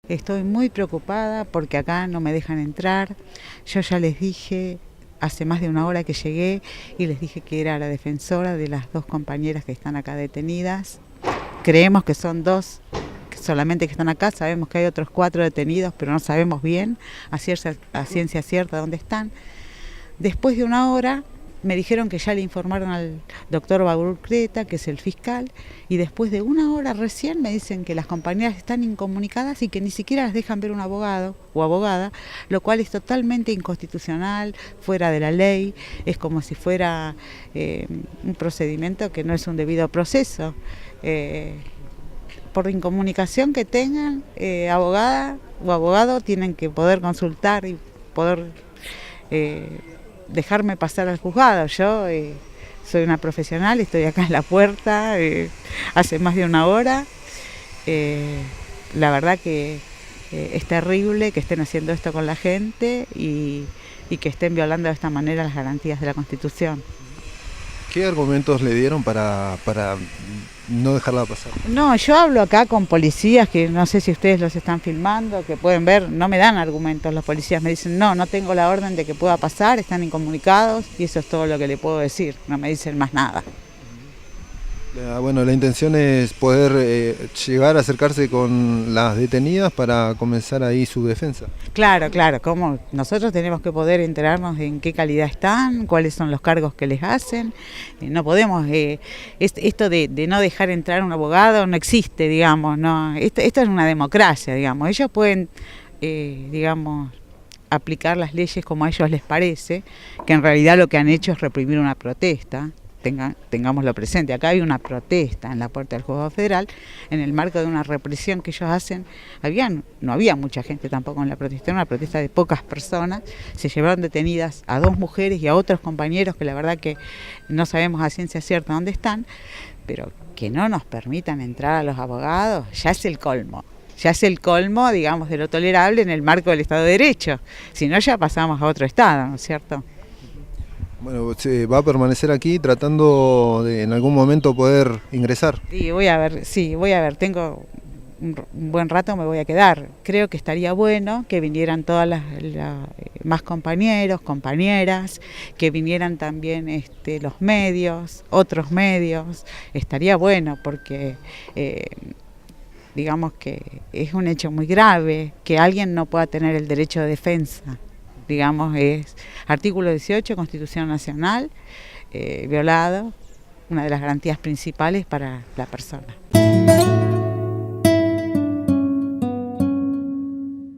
Estoy muy preocupada porque acá no me dejan entrar. Yo ya les dije hace más de una hora que llegué y les dije que era la defensora de las dos compañeras que están acá detenidas. Creemos que son dos solamente que están acá, sabemos que hay otros 4 detenidos, pero no sabemos bien a ciencia cierta dónde están. Después de una hora me dijeron que ya le informaron al doctor Baurkreta, que es el fiscal, y después de una hora recién me dicen que las compañeras están incomunicadas y que ni siquiera las dejan ver un abogado o abogada, lo cual es totalmente inconstitucional, fuera de la ley, es como si fuera un procedimiento que no es un debido proceso. Por incomunicación que tengan, abogada o abogado tienen que poder consultar y poder dejarme pasar al juzgado. Yo soy una profesional, estoy acá en la puerta hace más de una hora. La verdad que es terrible que estén haciendo esto con la gente y que estén violando de esta manera las garantías de la Constitución. ¿Qué argumentos le dieron para no dejarla pasar? No, yo hablo acá con policías que no sé si ustedes los están filmando, que pueden ver, no me dan argumentos los policías, me dicen no tengo la orden de que pueda pasar, están incomunicados y eso es todo lo que le puedo decir, no me dicen más nada. Bueno, la intención es poder llegar a acercarse con las detenidas para comenzar ahí su defensa. Claro, como nosotros tenemos que poder enterarnos de en qué calidad están, cuáles son los cargos que les hacen. No podemos, esto de no dejar entrar a un abogado no existe, digamos, no. Esto es una democracia, digamos. Ellos pueden, digamos, aplicar las leyes como a ellos les parece, que en realidad lo que han hecho es reprimir una protesta. Tengámoslo presente, acá hay una protesta en la puerta del Juzgado Federal en el marco de una represión que ellos hacen. No había mucha gente tampoco en la protesta, era una protesta de pocas personas. Se llevaron detenidas a 2 mujeres y a otros compañeros que la verdad que no sabemos a ciencia cierta dónde están, pero que no nos permitan entrar a los abogados ya es el colmo. Ya es el colmo, digamos, de lo tolerable en el marco del Estado de Derecho. Si no, ya pasamos a otro Estado, ¿no es cierto? Bueno, se va a permanecer aquí tratando de en algún momento poder ingresar. Sí, voy a ver, tengo un buen rato, me voy a quedar. Creo que estaría bueno que vinieran todas las más compañeros, compañeras, que vinieran también los medios, otros medios. Estaría bueno porque digamos que es un hecho muy grave que alguien no pueda tener el derecho de defensa. Digamos, es artículo 18, Constitución Nacional, violado, una de las garantías principales para la persona.